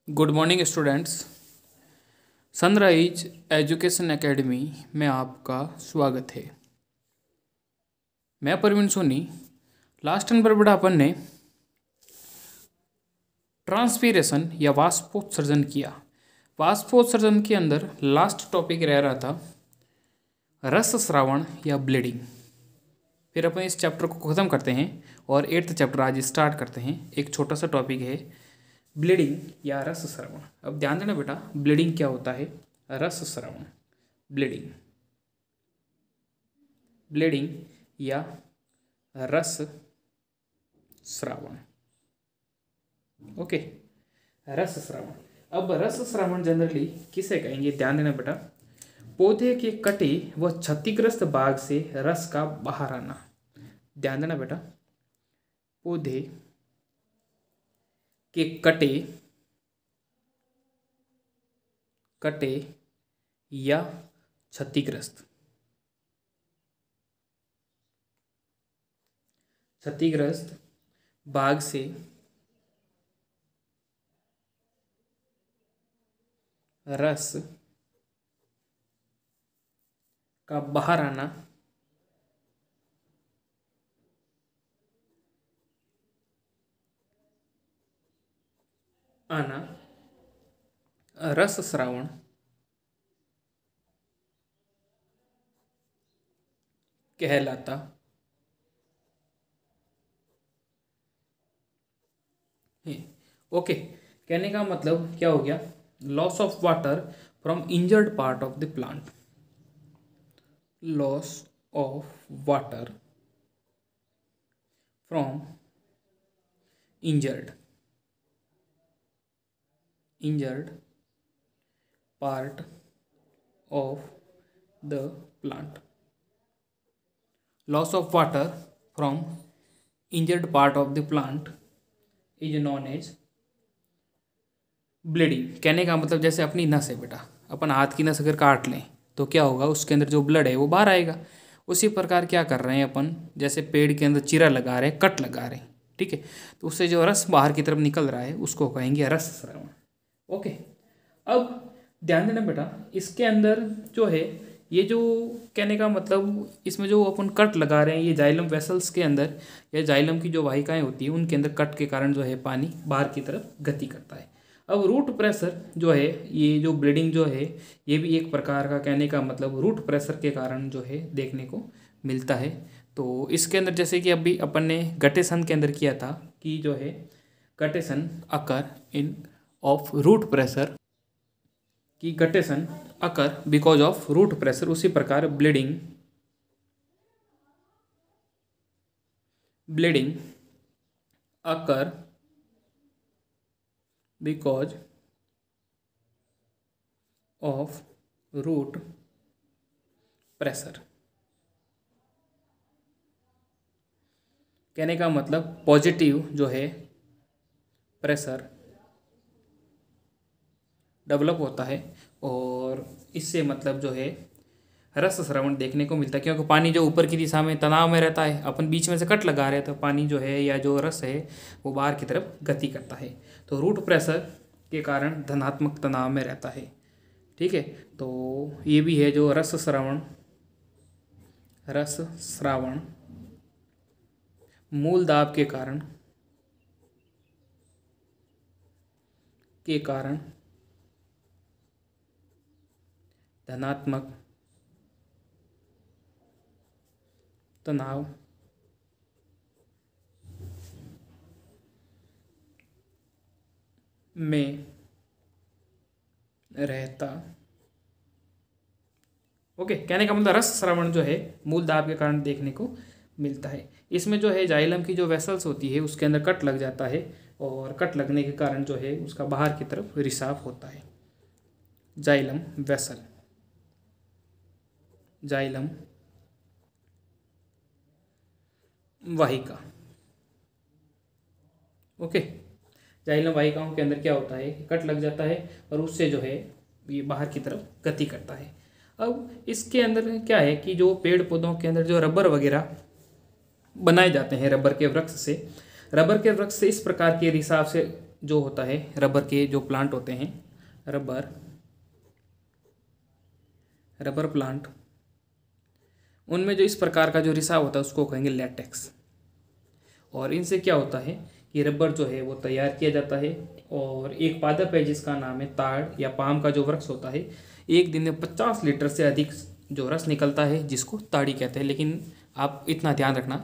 Good morning students. Sunrise education academy में आपका स्वागत है। मैं परवीन सोनी। लास्ट नंबर पर अपन ने ट्रांसपीरेशन या वाष्पोत्सर्जन किया। वाष्पोत्सर्जन के अंदर लास्ट टॉपिक रह रहा था रस स्रावण या ब्लीडिंग। फिर अपन इस चैप्टर को ख़त्म करते हैं और 8th चैप्टर आज स्टार्ट करते हैं। एक छोटा सा टॉपिक है ब्लीडिंग या रस स्रावण। अब ध्यान देना बेटा, ब्लीडिंग क्या होता है, रस स्रावण। ब्लीडिंग ब्लीडिंग या रस स्रावण। ओके, रस स्रावण। अब रस स्रावण जनरली किसे कहेंगे, ध्यान देना बेटा। पौधे के कटे व क्षतिग्रस्त भाग से रस का बाहर आना। ध्यान देना बेटा, पौधे के कटे या क्षतिग्रस्त भाग से रस का बाहर आना रस स्रावण कहलाता है। ओके, कहने का मतलब क्या हो गया, loss of water from injured part of the plant. Loss of water from injured part of the plant. Loss of water from injured part of the plant is known as bleeding। कहने का मतलब जैसे अपनी नस है बेटा, अपन हाथ की नस अगर काट लें तो क्या होगा, उसके अंदर जो ब्लड है वो बाहर आएगा। उसी प्रकार क्या कर रहे हैं अपन, जैसे पेड़ के अंदर चीरा लगा रहे हैं, कट लगा रहे हैं, ठीक है, तो उससे जो रस बाहर की तरफ निकल रहा है उसको कहेंगे रस स्रावण। ओके, अब ध्यान देना बेटा, इसके अंदर जो है ये जो कहने का मतलब, इसमें जो अपन कट लगा रहे हैं ये जाइलम वेसल्स के अंदर या जाइलम की जो वाहिकाएं होती हैं उनके अंदर कट के कारण जो है पानी बाहर की तरफ गति करता है। अब रूट प्रेशर जो है, ये जो ब्लीडिंग जो है ये भी एक प्रकार का, कहने का मतलब रूट प्रेशर के कारण जो है देखने को मिलता है। तो इसके अंदर जैसे कि अभी अपन ने गटेशन के अंदर किया था कि जो है guttation occur in of root pressure, की guttation occur because of root pressure, उसी प्रकार bleeding occur because of root pressure. कहने का मतलब पॉजिटिव जो है प्रेशर डेवलप होता है और इससे मतलब जो है रस स्रावण देखने को मिलता है, क्योंकि पानी जो ऊपर की दिशा में तनाव में रहता है, अपन बीच में से कट लगा रहे हैं तो पानी जो है या जो रस है वो बाहर की तरफ गति करता है, तो रूट प्रेशर के कारण धनात्मक तनाव में रहता है। ठीक है, तो ये भी है जो रस स्रावण मूल दाब के कारण धनात्मक तनाव में रहता। ओके, कहने का मतलब रस स्रावण जो है मूल दाब के कारण देखने को मिलता है। इसमें जो है जाइलम की जो वेसल्स होती है उसके अंदर कट लग जाता है और कट लगने के कारण जो है उसका बाहर की तरफ रिसाव होता है। जाइलम वेसल, जाइलम वाहिका। ओके, जाइलम वाहिकाओं के अंदर क्या होता है, कट लग जाता है और उससे जो है ये बाहर की तरफ गति करता है। अब इसके अंदर क्या है कि जो पेड़ पौधों के अंदर जो रबर वगैरह बनाए जाते हैं रबर के वृक्ष से इस प्रकार के रिसाव से जो होता है रबर के जो प्लांट होते हैं, रबर प्लांट, उनमें जो इस प्रकार का जो रिसाव होता है उसको कहेंगे लैटेक्स। और इनसे क्या होता है कि रबर जो है वो तैयार किया जाता है। और एक पादप है जिसका नाम है ताड़ या पाम का जो वृक्ष होता है, एक दिन में 50 लीटर से अधिक जो रस निकलता है जिसको ताड़ी कहते हैं। लेकिन आप इतना ध्यान रखना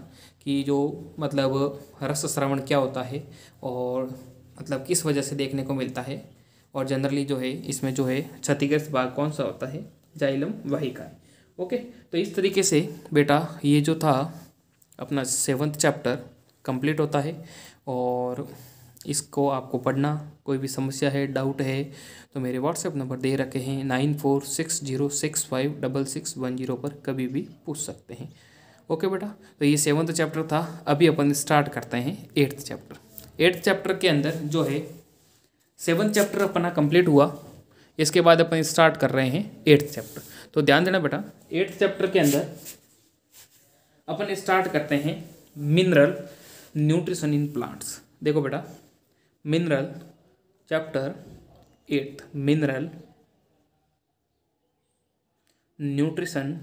कि जो मतलब रस स्रावण क्या होता है और मतलब किस वजह से देखने को मिलता है, और जनरली जो है इसमें जो है क्षतिग्रस्त भाग कौन सा होता है, जाइलम वाहिका है। ओके, तो इस तरीके से बेटा ये जो था अपना 7th चैप्टर कंप्लीट होता है। और इसको आपको पढ़ना, कोई भी समस्या है, डाउट है तो मेरे व्हाट्सएप नंबर दे रखे हैं 9460656610 पर कभी भी पूछ सकते हैं। ओके बेटा, तो ये 7th चैप्टर था। अभी अपन स्टार्ट करते हैं 8th चैप्टर। 8th चैप्टर के अंदर जो है 7th चैप्टर अपना कंप्लीट हुआ, इसके बाद अपन स्टार्ट कर रहे हैं 8th चैप्टर। तो ध्यान देना बेटा, 8th चैप्टर के अंदर अपन स्टार्ट करते हैं मिनरल न्यूट्रिशन इन प्लांट्स। देखो बेटा, mineral chapter 8 mineral nutrition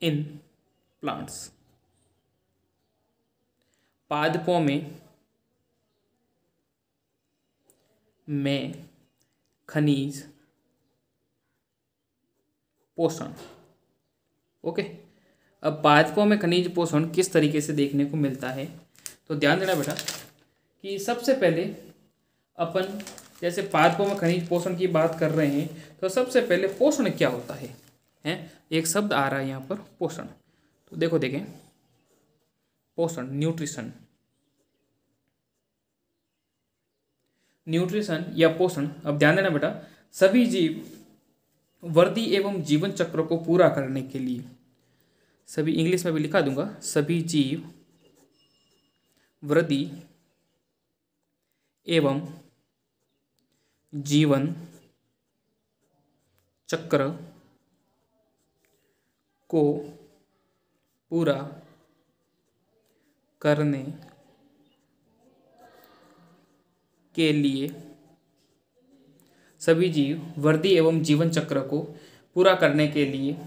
in plants. पादपों में खनिज पोषण। ओके, अब पादपों में खनिज पोषण किस तरीके से देखने को मिलता है, तो ध्यान देना बेटा कि सबसे पहले अपन जैसे पादपों में खनिज पोषण की बात कर रहे हैं, तो सबसे पहले पोषण क्या होता है, एक शब्द आ रहा है यहाँ पर पोषण। तो देखो देखें, पोषण न्यूट्रिशन, न्यूट्रिशन या पोषण। अब ध्यान देना बेटा, सभी जीव वृद्धि एवं जीवन चक्र को पूरा करने के लिए, सभी इंग्लिश में भी लिखा दूंगा, सभी जीव वृद्धि एवं जीवन चक्र को पूरा करने के लिए, सभी जीव वृद्धि एवं जीवन चक्र को पूरा करने के लिए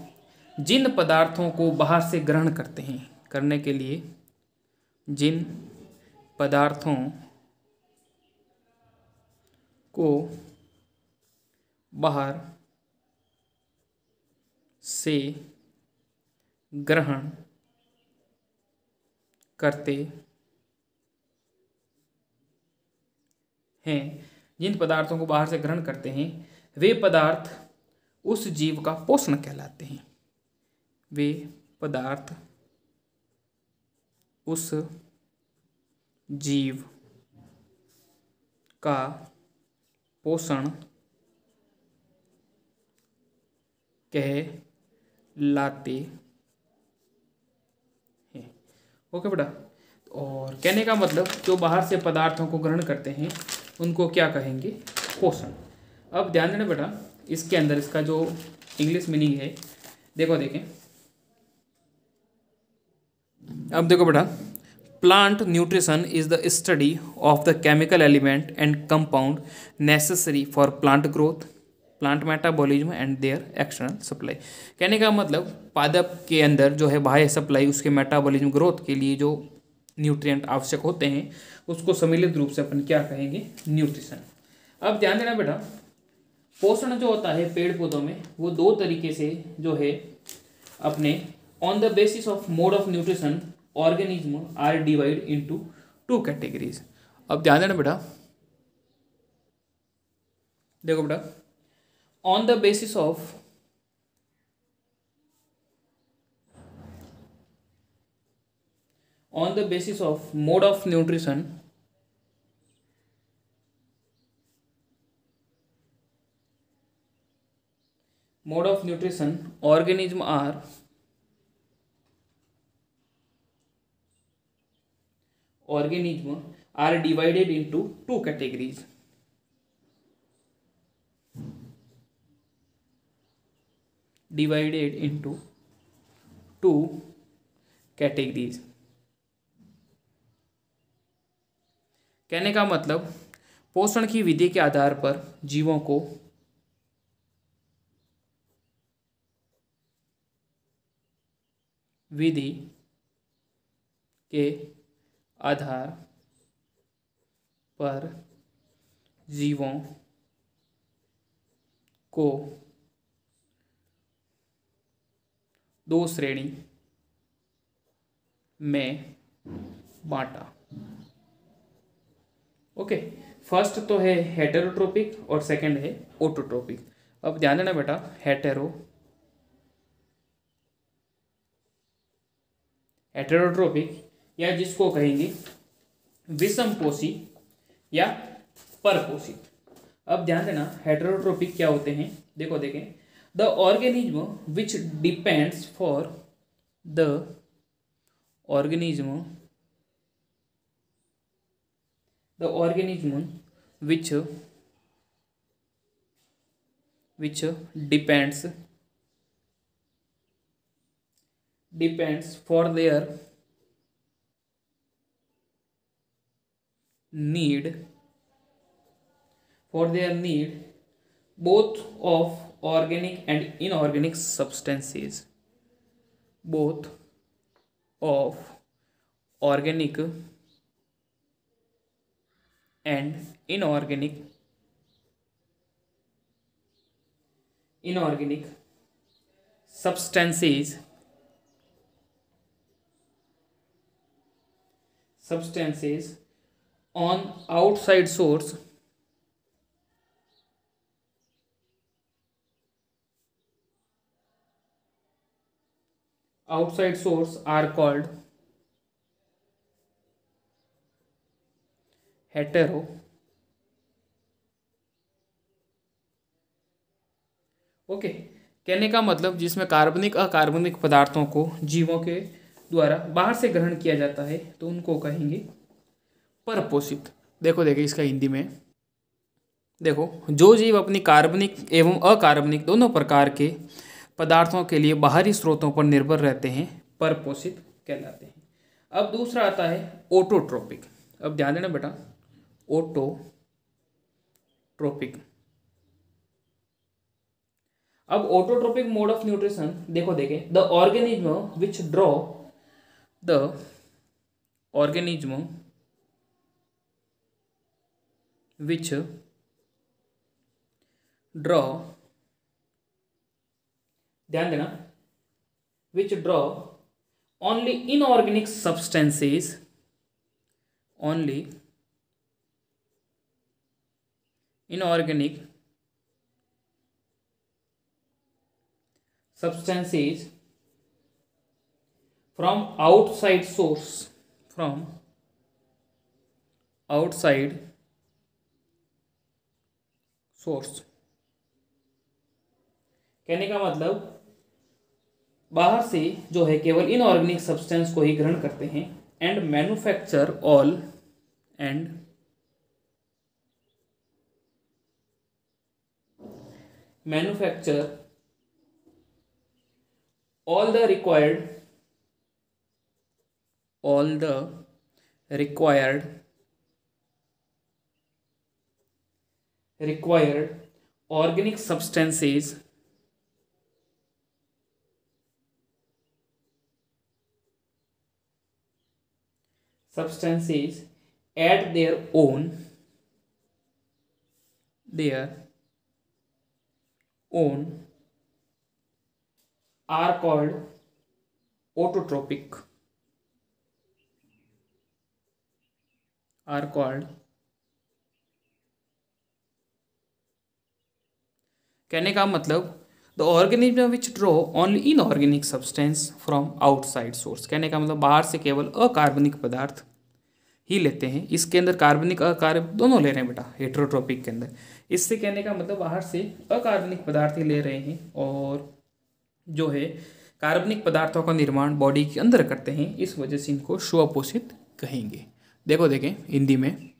जिन पदार्थों को बाहर से ग्रहण करते हैं, करने के लिए जिन पदार्थों को बाहर से ग्रहण करते हैं, जिन पदार्थों को बाहर से ग्रहण करते हैं, वे पदार्थ उस जीव का पोषण कहलाते हैं। वे पदार्थ उस जीव का पोषण कहलाते हैं। ओके बेटा, और कहने का मतलब जो बाहर से पदार्थों को ग्रहण करते हैं उनको क्या कहेंगे, पोषण। अब ध्यान देना बेटा, इसके अंदर इसका जो इंग्लिश मीनिंग है, देखो देखें, अब देखो बेटा, plant nutrition is the study of the chemical element and compound necessary for plant growth, plant metabolism and their external supply. कहने का मतलब पादप के अंदर जो है बाह्य सप्लाई, उसके मेटाबॉलिज्म ग्रोथ के लिए जो न्यूट्रिएंट आवश्यक होते हैं उसको सम्मिलित रूप से अपन क्या कहेंगे, न्यूट्रिशन। अब ध्यान देना बेटा, पोषण जो होता है पेड़ पौधों में वो दो तरीके से जो है अपने on the basis of mode of nutrition organism are divide into 2 categories. अब ध्यान देना बेटा, देखो बेटा, on the basis of mode of nutrition organism are divided into 2 categories. Divided into 2 categories. कहने का मतलब पोषण की विधि के आधार पर जीवों को विधि के आधार पर जीवों को दो श्रेणी में बांटा। ओके, फर्स्ट तो है हेटेरोट्रोपिक और सेकंड है ऑटोट्रोपिक। अब ध्यान देना बेटा, हेटेरोट्रोपिक या जिसको कहेंगे विषमपोषी या परपोषित। अब ध्यान देना, हेटेरोट्रोपिक क्या होते हैं, देखो देखें, the organism which depends for the organism which depends for their need both of organic and inorganic substances, both of organic and inorganic substances on outside source are called hetero okay. कहने का मतलब जिसमें कार्बनिक अकार्बनिक पदार्थों को जीवों के द्वारा बाहर से ग्रहण किया जाता है तो उनको कहेंगे परपोषित। देखो देखिए इसका हिंदी में देखो, जो जीव अपनी कार्बनिक एवं अकार्बनिक दोनों प्रकार के पदार्थों के लिए बाहरी स्रोतों पर निर्भर रहते हैं परपोषित कहलाते हैं। अब दूसरा आता है ऑटोट्रोपिक। अब ध्यान देना बेटा, ऑटोट्रोपिक। अब ऑटोट्रोपिक मोड ऑफ न्यूट्रिशन देखो देखें, द ऑर्गेनिज्म विच ड्रॉ ध्यान देना, which draw only inorganic substances from outside source कहने का मतलब बाहर से जो है केवल इनऑर्गेनिक सब्सटेंस को ही ग्रहण करते हैं and manufacture all the required organic substances at their own are called autotropic, कहने का मतलब the organism which draw only inorganic substance from outside source. कहने का मतलब बाहर से केवल अकार्बनिक पदार्थ ही लेते हैं। इसके अंदर कार्बनिक अकार्बनिक दोनों ले रहे हैं बेटा हेटेरोट्रोपिक के अंदर। इससे कहने का मतलब बाहर से अकार्बनिक पदार्थ ही ले रहे हैं और जो है कार्बनिक पदार्थों का निर्माण बॉडी के अंदर करते हैं, इस वजह से इनको स्वपोषित कहेंगे। देखो देखें हिंदी में,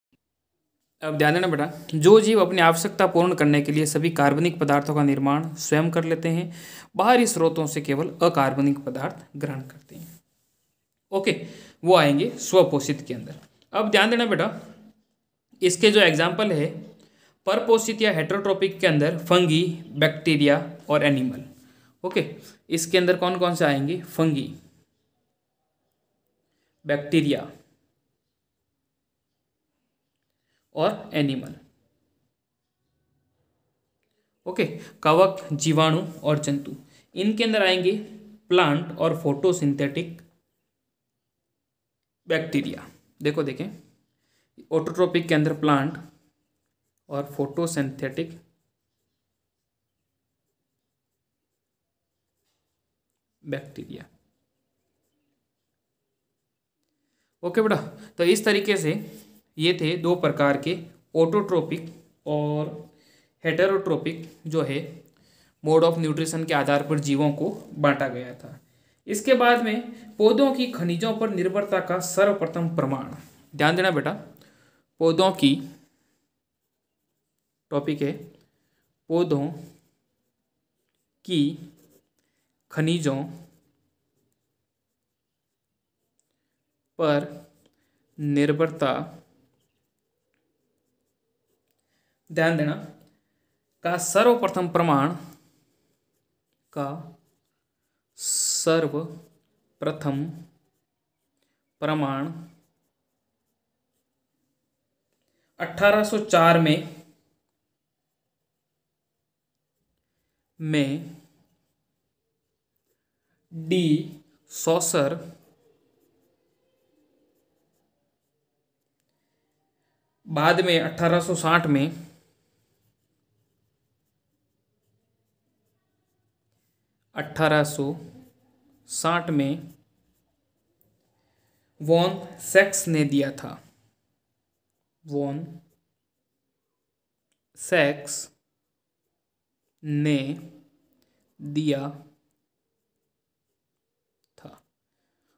अब ध्यान देना बेटा, जो जीव अपनी आवश्यकता पूर्ण करने के लिए सभी कार्बनिक पदार्थों का निर्माण स्वयं कर लेते हैं, बाहरी स्रोतों से केवल अकार्बनिक पदार्थ ग्रहण करते हैं। ओके, वो आएंगे स्वपोषित के अंदर। अब ध्यान देना बेटा, इसके जो एग्जाम्पल है परपोषित या हेटेरोट्रोपिक के अंदर फंगी, बैक्टीरिया और एनिमल। ओके, इसके अंदर कौन कौन से आएंगे? फंगी, बैक्टीरिया और एनिमल। ओके, कवक, जीवाणु और जंतु। इनके अंदर आएंगे प्लांट और फोटोसिंथेटिक बैक्टीरिया। देखो देखें, ऑटोट्रोपिक के अंदर प्लांट और फोटोसिंथेटिक बैक्टीरिया। ओके बेटा, तो इस तरीके से ये थे दो प्रकार के ऑटोट्रोपिक और हेटेरोट्रोपिक जो है मोड ऑफ न्यूट्रिशन के आधार पर जीवों को बांटा गया था। इसके बाद में पौधों की खनिजों पर निर्भरता का सर्वप्रथम प्रमाण। ध्यान देना बेटा, पौधों की टॉपिक है पौधों की खनिजों पर निर्भरता, ध्यान देना, का सर्वप्रथम प्रमाण, का सर्वप्रथम प्रमाण 1804 में डी सॉसर बाद में 1860 में वॉन सेक्स ने दिया था। वॉन सेक्स ने दिया था।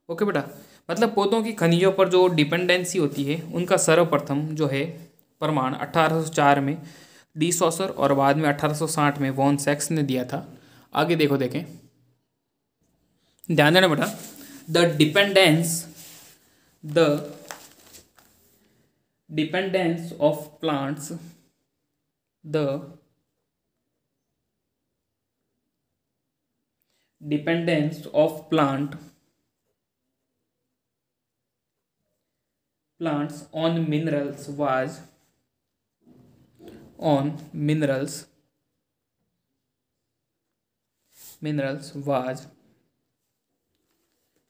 ओके बेटा, मतलब पौधों की खनिजों पर जो डिपेंडेंसी होती है उनका सर्वप्रथम जो है प्रमाण 1804 में डी सॉसर और बाद में 1860 में वॉन सेक्स ने दिया था। आगे देखो, देखें, ध्यान देना बेटा, the dependence of plants, the dependence of plants on minerals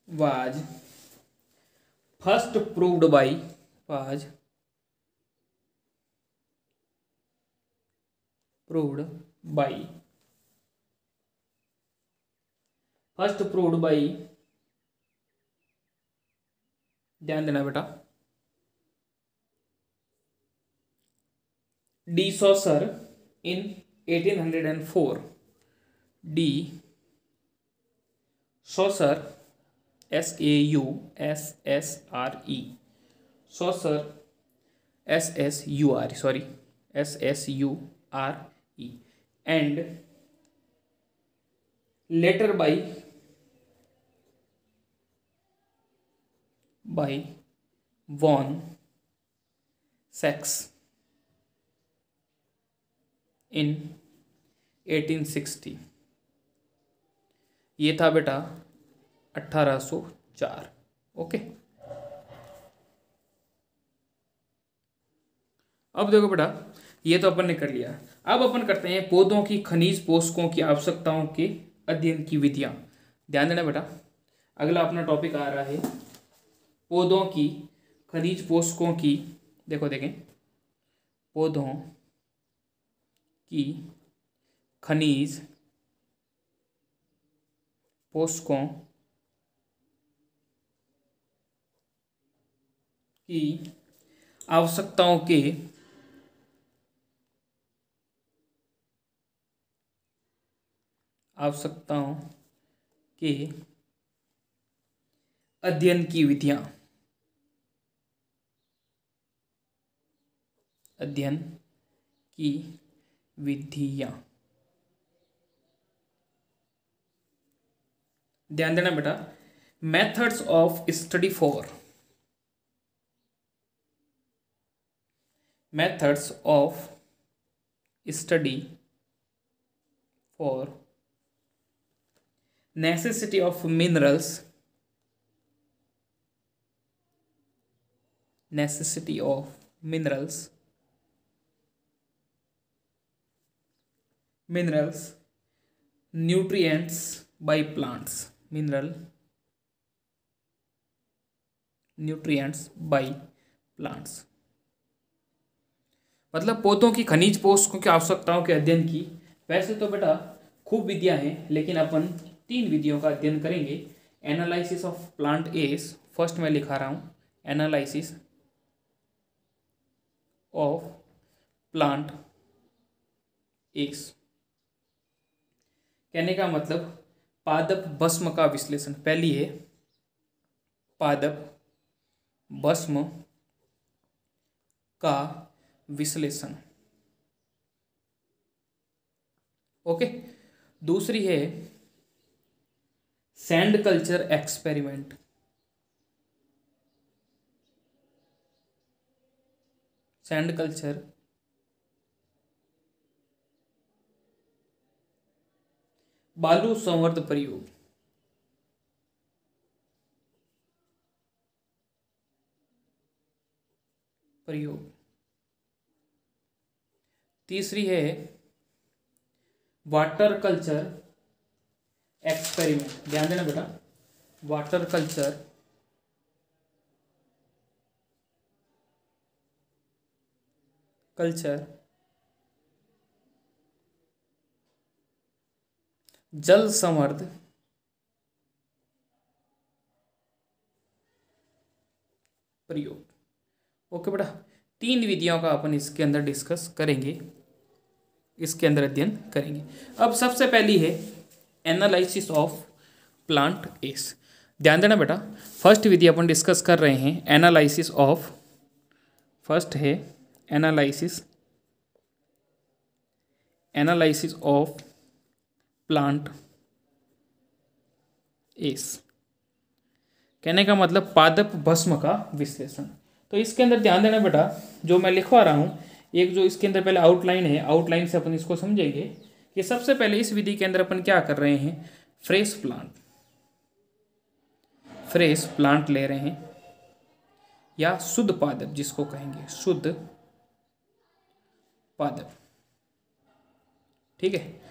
was first proved by ध्यान देना बेटा, de Saussure in 1804। De Saussure SAUSSRE, Saussure SSURE, and later by von सेक्स in 1860। ये था बेटा 1804। ओके, अब देखो बेटा, ये तो अपन ने कर लिया। अब अपन करते हैं पौधों की खनिज पोषकों की आवश्यकताओं के अध्ययन की विधियां। ध्यान देना बेटा, अगला अपना टॉपिक आ रहा है पौधों की खनिज पोषकों की, देखो देखें, पौधों की खनिज पोषकों की आवश्यकताओं के अध्ययन की विधियां। ध्यान देना बेटा, methods of study for methods of study for necessity of minerals, necessity of minerals, minerals, nutrients by plants, mineral nutrients by plants, मतलब पौधों की खनिज पोषकों की आवश्यकताओं के अध्ययन की। वैसे तो बेटा खूब विधियां हैं, लेकिन अपन 3 विधियों का अध्ययन करेंगे। Analysis of plant S, first मैं लिखा रहा हूँ, एनालिसिस ऑफ प्लांट एस, कहने का मतलब पादप भस्म का विश्लेषण। पहली है पादप भस्म का विश्लेषण, ओके। दूसरी है sand culture experiment, sand culture बालू संवर्ध प्रयोग, तीसरी है वाटर कल्चर एक्सपेरिमेंट। ध्यान देना बेटा, वाटर कल्चर जल संवर्ध प्रयोग। ओके बेटा, 3 विधियों का अपन इसके अंदर डिस्कस करेंगे, इसके अंदर अध्ययन करेंगे। अब सबसे पहली है एनालिसिस ऑफ प्लांट एस। ध्यान देना बेटा, फर्स्ट विधि अपन डिस्कस कर रहे हैं एनालिसिस ऑफ, फर्स्ट है एनालिसिस ऑफ प्लांट एस, कहने का मतलब पादप भस्म का विश्लेषण। तो इसके अंदर ध्यान देना बेटा, जो मैं लिखवा रहा हूँ, एक जो इसके अंदर पहले आउटलाइन है, आउटलाइन से अपन इसको समझेंगे कि सबसे पहले इस विधि के अंदर अपन क्या कर रहे हैं, फ्रेश प्लांट ले रहे हैं, या शुद्ध पादप जिसको कहेंगे, शुद्ध पादप, ठीक है।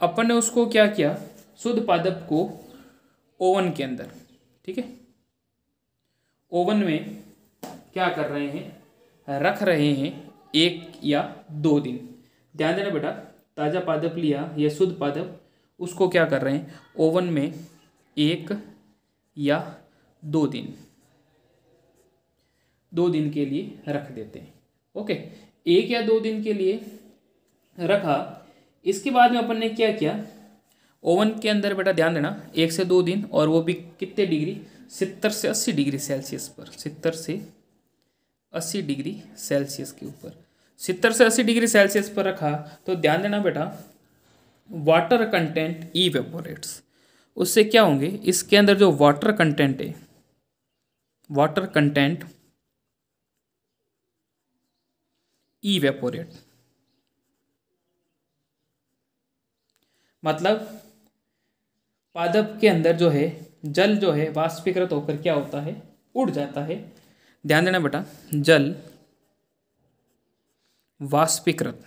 अपन ने उसको क्या किया, शुद्ध पादप को ओवन के अंदर, ठीक है, ओवन में क्या कर रहे हैं, रख रहे हैं 1 या 2 दिन। ध्यान देना बेटा, ताज़ा पादप लिया या शुद्ध पादप, उसको क्या कर रहे हैं, ओवन में 1 या 2 दिन, 2 दिन के लिए रख देते हैं, ओके। 1 या 2 दिन के लिए रखा, इसके बाद में अपन ने क्या किया, ओवन के अंदर बेटा ध्यान देना 1 से 2 दिन, और वो भी कितने डिग्री, 70 से 80 डिग्री सेल्सियस पर, 70 से 80 डिग्री सेल्सियस के ऊपर, 70 से 80 डिग्री सेल्सियस पर रखा। तो ध्यान देना बेटा, वाटर कंटेंट इवेपोरेट्स, उससे क्या होंगे, इसके अंदर जो वाटर कंटेंट है, वाटर कंटेंट इवेपोरेट, मतलब पादप के अंदर जो है जल जो है वाष्पीकृत होकर क्या होता है, उड़ जाता है। ध्यान देना बेटा, जल वाष्पीकृत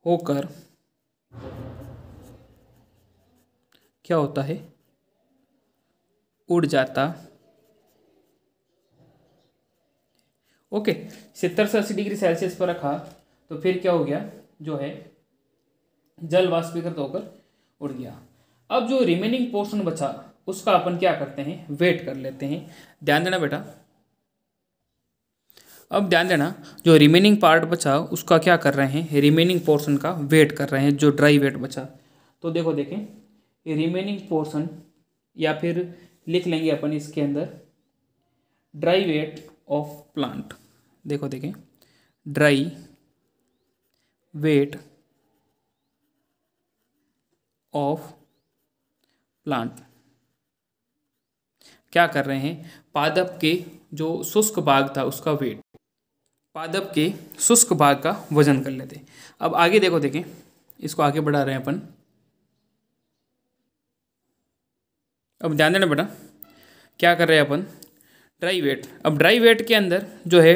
होकर क्या होता है, उड़ जाता, ओके। 70 से 80 डिग्री सेल्सियस पर रखा, तो फिर क्या हो गया, जो है जल वाष्पीकृत होकर उड़ गया। अब जो रिमेनिंग पोर्शन बचा, उसका अपन क्या करते हैं, वेट कर लेते हैं। ध्यान देना बेटा, अब ध्यान देना, जो रिमेनिंग पार्ट बचा उसका क्या कर रहे हैं, रिमेनिंग पोर्शन का वेट कर रहे हैं, जो ड्राई वेट बचा। तो देखें ये रिमेनिंग पोर्शन, या फिर लिख लेंगे अपन इसके अंदर ड्राई वेट ऑफ प्लांट। देखें ड्राई वेट ऑफ प्लांट, क्या कर रहे हैं, पादप के जो शुष्क भाग था उसका वेट, पादप के शुष्क भाग का वजन कर लेते हैं। अब आगे देखो, देखें इसको आगे बढ़ा रहे हैं अपन। अब ध्यान देना बेटा, क्या कर रहे हैं अपन, ड्राई वेट। अब ड्राई वेट के अंदर जो है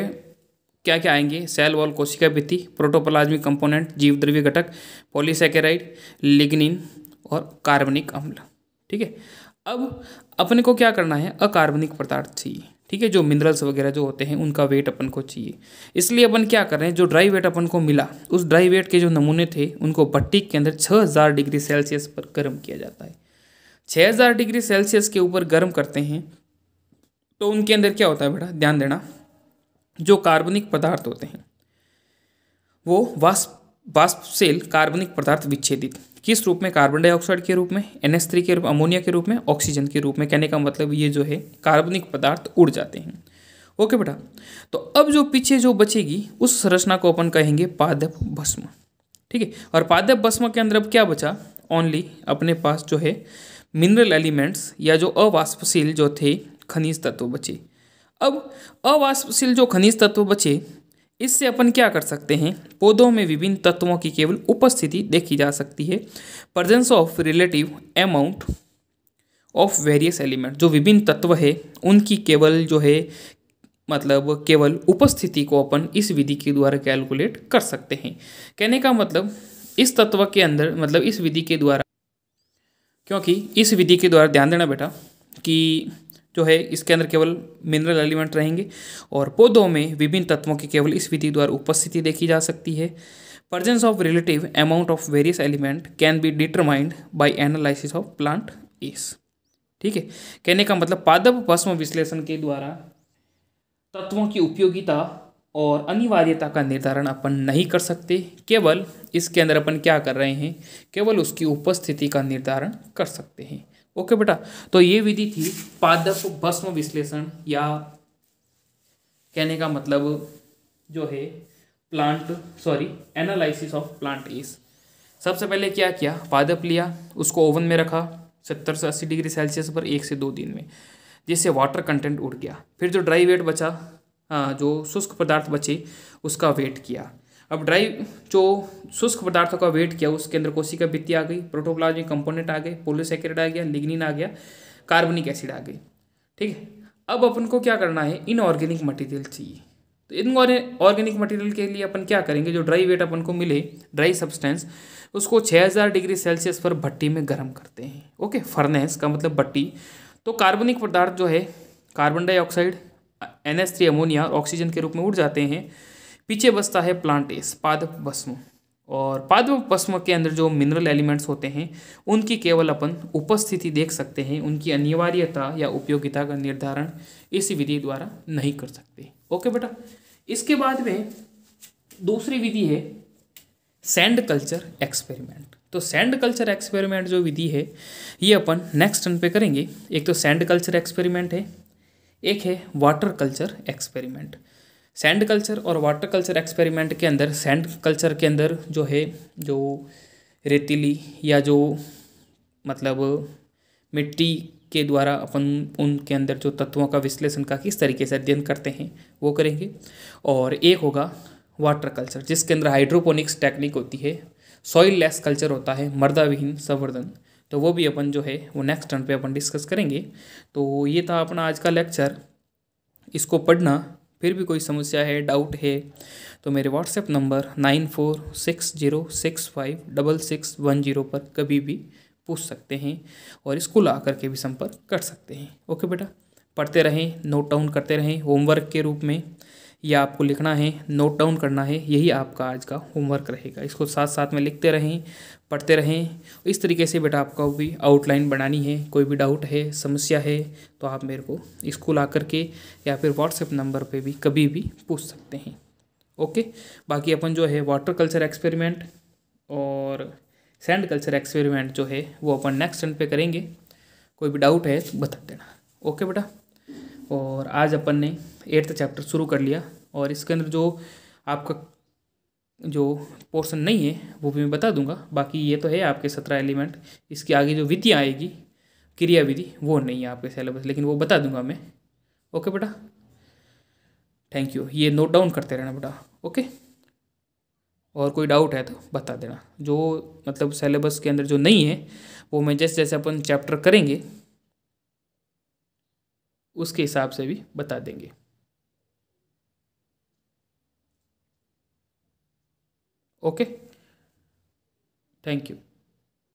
क्या क्या आएंगे, सेल वॉल कोशिका भित्ति, प्रोटोप्लाज्मिक कंपोनेंट, जीव द्रव्य घटक, पॉलीसैकेराइड, लिग्निन और कार्बनिक अम्ल। ठीक है, अब अपने को क्या करना है, अकार्बनिक पदार्थ चाहिए। ठीक है, जो मिनरल्स वगैरह जो होते हैं उनका वेट अपन को चाहिए। इसलिए अपन क्या कर रहे हैं, जो ड्राई वेट अपन को मिला उस ड्राई वेट के जो नमूने थे उनको भट्टी के अंदर 6000 डिग्री सेल्सियस पर गर्म किया जाता है। 6000 डिग्री सेल्सियस के ऊपर गर्म करते हैं तो उनके अंदर क्या होता है बेटा, ध्यान देना, जो कार्बनिक पदार्थ होते हैं वो वाष्पशील कार्बनिक पदार्थ विच्छेदित किस रूप में, कार्बन डाइऑक्साइड के रूप में, NH3 के रूप, अमोनिया के रूप में, ऑक्सीजन के रूप में। कहने का मतलब ये जो है कार्बनिक पदार्थ उड़ जाते हैं। ओके बेटा, तो अब जो पीछे जो बचेगी उस संरचना को अपन कहेंगे पादप भस्म। ठीक है, और पादप भस्म के अंदर अब क्या बचा, ओनली अपने पास जो है मिनरल एलिमेंट्स या जो अवाष्पशील जो थे खनिज तत्व बचे। अब अवाष्पशील जो खनिज तत्व बचे, इससे अपन क्या कर सकते हैं, पौधों में विभिन्न तत्वों की केवल उपस्थिति देखी जा सकती है। Presence of relative amount of various element, जो विभिन्न तत्व है उनकी केवल जो है मतलब केवल उपस्थिति को अपन इस विधि के द्वारा कैलकुलेट कर सकते हैं। कहने का मतलब इस तत्व के अंदर मतलब इस विधि के द्वारा, क्योंकि इस विधि के द्वारा ध्यान देना बेटा कि जो है इसके अंदर केवल मिनरल एलिमेंट रहेंगे और पौधों में विभिन्न तत्वों की केवल इस विधि द्वारा उपस्थिति देखी जा सकती है। Presence of relative amount of various element can be determined by analysis of plant S. ठीक है, कहने का मतलब पादप भस्म विश्लेषण के द्वारा तत्वों की उपयोगिता और अनिवार्यता का निर्धारण अपन नहीं कर सकते, केवल इसके अंदर अपन क्या कर रहे हैं, केवल उसकी उपस्थिति का निर्धारण कर सकते हैं। ओके बेटा, तो ये विधि थी पादप भस्म विश्लेषण, या कहने का मतलब जो है एनालिसिस ऑफ प्लांट एस। सबसे पहले क्या किया, पादप लिया, उसको ओवन में रखा 70 से 80 डिग्री सेल्सियस पर 1 से 2 दिन में, जिससे वाटर कंटेंट उड़ गया। फिर जो ड्राई वेट बचा, जो शुष्क पदार्थ बचे उसका वेट किया। अब जो शुष्क पदार्थों का वेट किया उसके अंदर कोशिका भित्ति आ गई, प्रोटोप्लाज्मिक कंपोनेंट आ गए, पॉलीसैकेराइड आ गया, लिग्निन आ गया, कार्बनिक एसिड आ गई। ठीक है, अब अपन को क्या करना है, इनऑर्गेनिक मटेरियल चाहिए। तो इनऑर्गेनिक मटेरियल के लिए अपन क्या करेंगे, जो ड्राई वेट अपन को मिले, ड्राई सब्सटेंस, उसको 6000 डिग्री सेल्सियस पर भट्टी में गर्म करते हैं। ओके, फर्नेस का मतलब भट्टी। तो कार्बनिक पदार्थ जो है कार्बन डाइऑक्साइड, NH3 अमोनिया और ऑक्सीजन के रूप में उड़ जाते हैं। पीछे बचता है प्लांट एस, पादप भस्म। और पादप भस्म के अंदर जो मिनरल एलिमेंट्स होते हैं उनकी केवल अपन उपस्थिति देख सकते हैं, उनकी अनिवार्यता या उपयोगिता का निर्धारण इस विधि द्वारा नहीं कर सकते। ओके बेटा, इसके बाद में दूसरी विधि है सैंड कल्चर एक्सपेरिमेंट। तो सैंड कल्चर एक्सपेरिमेंट जो विधि है ये अपन नेक्स्ट टर्न पे करेंगे। एक तो सैंड कल्चर एक्सपेरिमेंट है, एक है water culture experiment. Sand culture और वाटर कल्चर एक्सपेरिमेंट के अंदर, सैंड कल्चर के अंदर जो है जो रेतीली या जो मतलब मिट्टी के द्वारा अपन उनके अंदर जो तत्वों का विश्लेषण का किस तरीके से अध्ययन करते हैं वो करेंगे। और एक होगा वाटर कल्चर जिसके अंदर हाइड्रोपोनिक्स टेक्निक होती है, सॉइल लेस कल्चर होता है, मृदा विहीन संवर्धन। तो वो भी अपन जो है वो नेक्स्ट टर्न पे अपन डिस्कस करेंगे। तो ये था अपना आज का लेक्चर, इसको पढ़ना। फिर भी कोई समस्या है, डाउट है तो मेरे व्हाट्सएप नंबर 9460656610 पर कभी भी पूछ सकते हैं और स्कूल आकर के भी संपर्क कर सकते हैं। ओके बेटा, पढ़ते रहें, नोट डाउन करते रहें होमवर्क के रूप में, या आपको लिखना है, नोट डाउन करना है, यही आपका आज का होमवर्क रहेगा। इसको साथ साथ में लिखते रहें, पढ़ते रहें। इस तरीके से बेटा आपका भी आउटलाइन बनानी है। कोई भी डाउट है, समस्या है तो आप मेरे को स्कूल आकर के या फिर व्हाट्सएप नंबर पे भी कभी भी पूछ सकते हैं। ओके, बाकी अपन जो है वाटर कल्चर एक्सपेरिमेंट और सैंड कल्चर एक्सपेरिमेंट जो है वो अपन नेक्स्ट टर्न पे करेंगे। कोई भी डाउट है तो बता देना। ओके बेटा, और आज अपन ने 8th चैप्टर शुरू कर लिया और इसके अंदर जो आपका जो पोर्शन नहीं है वो भी मैं बता दूंगा। बाकी ये तो है आपके 17 एलिमेंट, इसकी आगे जो विधियाँ आएगी क्रिया विधि वो नहीं है आपके सिलेबस, लेकिन वो बता दूंगा मैं। ओके बेटा, थैंक यू। ये नोट डाउन करते रहना बेटा। ओके, और कोई डाउट है तो बता देना। जो मतलब सिलेबस के अंदर जो नहीं है वो मैं जैसे जैसे अपन चैप्टर करेंगे उसके हिसाब से भी बता देंगे। Okay, thank you.